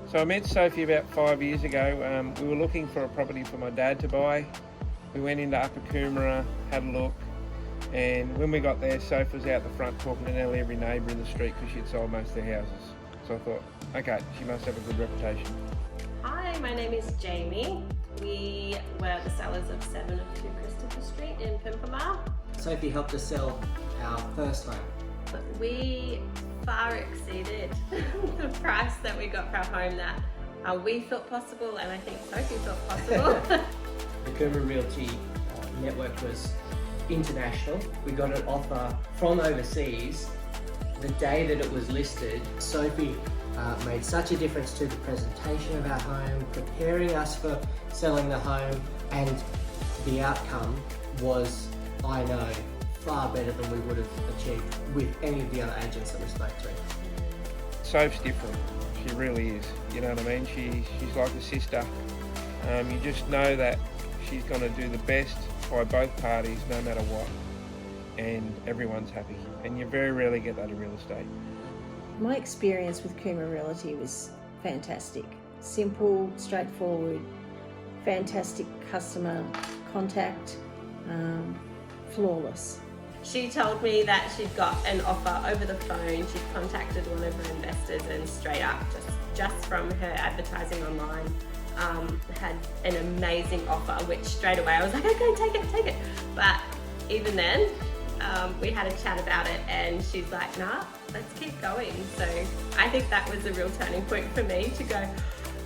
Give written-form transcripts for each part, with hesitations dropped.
So I met Sophie about 5 years ago. We were looking for a property for my dad to buy. We went into Upper Coomera, had a look, and when we got there, Sophie was out the front talking to nearly every neighbour in the street because she'd sold most of their houses. So I thought, okay, she must have a good reputation. Hi, my name is Jamie. We were the sellers of 7 of 2 Christopher Street in Coomera. Sophie helped us sell our first home. We far exceeded the price that we got for our home that we thought possible, and I think Sophie thought possible. The Coomera Realty network was international. We got an offer from overseas the day that it was listed. Sophie made such a difference to the presentation of our home, preparing us for selling the home, and the outcome was, I know, far better than we would have achieved with any of the other agents that we spoke to. Soph's different, she really is, you know what I mean? She's like a sister. You just know that she's going to do the best by both parties no matter what, and everyone's happy, and you very rarely get that in real estate. My experience with Coomera Realty was fantastic. Simple, straightforward, fantastic customer contact, flawless. She told me that she'd got an offer over the phone. She'd contacted one of her investors and straight up, just from her advertising online, had an amazing offer, which straight away I was like, okay, take it. But even then, we had a chat about it and she's like, nah, let's keep going. So I think that was a real turning point for me to go,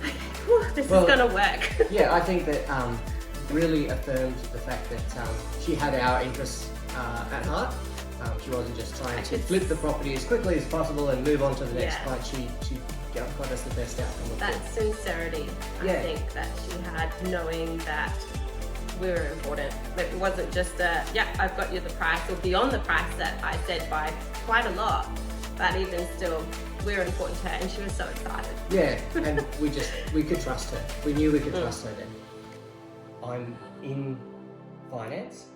okay, whew, this is gonna work. Yeah, I think that really affirmed the fact that she had our interests at heart. She wasn't just trying to flip the property as quickly as possible and move on to the next client. She got us the best outcome. That sincerity, I think, that she had, knowing that we were important. It wasn't just a, yeah, I've got you the price, or beyond the price that I said by quite a lot, but even still, we were important to her and she was so excited. Yeah, and we could trust her. We knew we could trust her then. I'm in finance,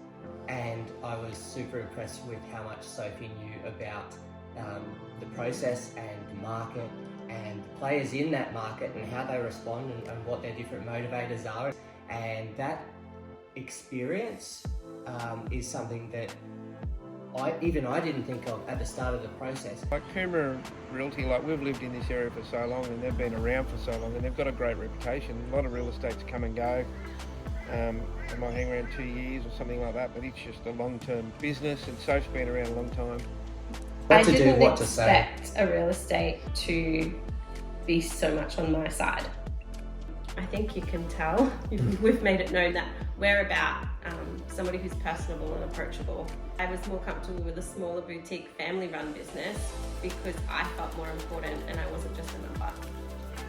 and I was super impressed with how much Sophie knew about the process and the market and the players in that market and how they respond and what their different motivators are. And that experience is something that I didn't think of at the start of the process. Like Coomera Realty, like we've lived in this area for so long and they've been around for so long and they've got a great reputation. A lot of real estates come and go. It might hang around 2 years or something like that, but it's just a long-term business, and Soph's been around a long time. I didn't expect a real estate to be so much on my side. I think you can tell. We've made it known that we're about somebody who's personable and approachable. I was more comfortable with a smaller boutique family-run business because I felt more important and I wasn't just a number.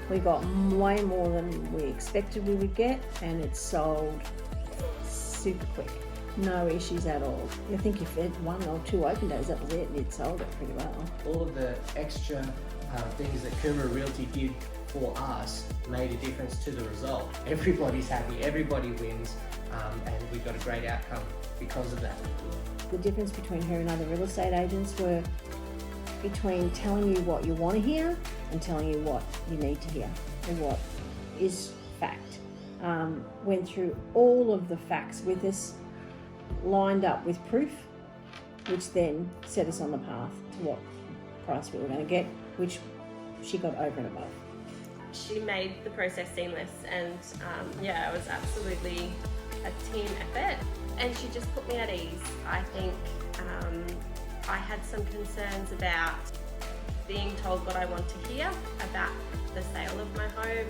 We got way more than we expected we would get, and it sold super quick. No issues at all. I think if it had 1 or 2 open days, that was it, and it sold it pretty well. All of the extra things that Coomera Realty did for us made a difference to the result. Everybody's happy, everybody wins, and we got a great outcome because of that. The difference between her and other real estate agents were between telling you what you want to hear and telling you what you need to hear and what is fact. Went through all of the facts with us, lined up with proof, which then set us on the path to what price we were going to get, which she got over and above. She made the process seamless, and yeah, it was absolutely a team effort, and she just put me at ease. I think I had some concerns about being told what I want to hear about the sale of my home,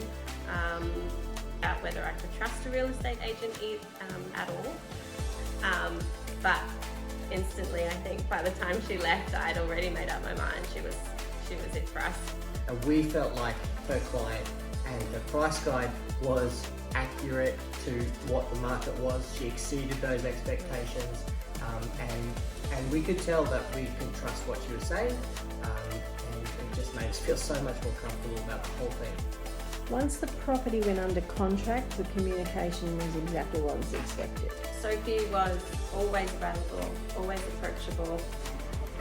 about whether I could trust a real estate agent at all. But instantly, I think by the time she left, I'd already made up my mind. She was it for us. And we felt like her client, and the price guide was accurate to what the market was. She exceeded those expectations, and we could tell that we could trust what she was saying, and it just made us feel so much more comfortable about the whole thing. Once the property went under contract, the communication was exactly what was expected. Sophie was always available, always approachable,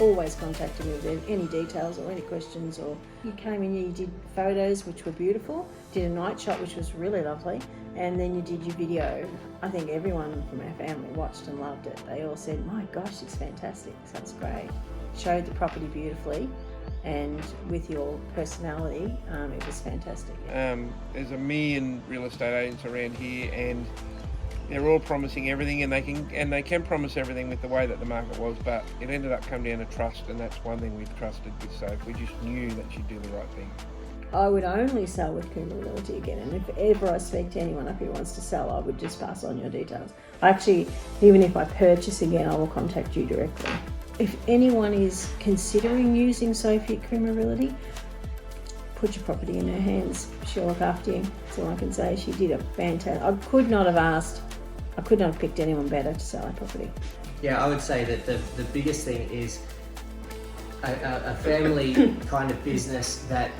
always contacted me with any details or any questions. Or you came in, you did photos, which were beautiful, did a night shot, which was really lovely, and then you did your video. I think everyone from our family watched and loved it. They all said, my gosh, it's fantastic, sounds great. Showed the property beautifully, and with your personality, it was fantastic. There's a million real estate agents around here, and they're all promising everything, and they can promise everything with the way that the market was, but it ended up coming down to trust, and that's one thing we've trusted with Sophie. We just knew that she'd do the right thing. I would only sell with Coomera Realty again, and if ever I speak to anyone up who wants to sell, I would just pass on your details. Actually, even if I purchase again, I will contact you directly. If anyone is considering using Sophie at Coomera Realty, put your property in her hands. She'll look after you. That's all I can say. She did a fantastic. I could not have picked anyone better to sell our property. Yeah, I would say that the biggest thing is a family kind of business that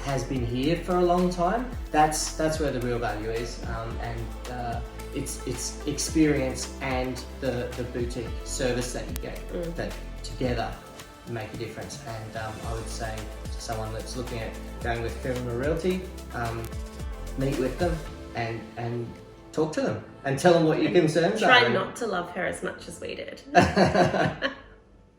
has been here for a long time. That's where the real value is, and it's experience and the boutique service that you get that together make a difference. And I would say to someone that's looking at going with Coomera Realty, meet with them and talk to them and tell them what your concerns are. Try not to love her as much as we did.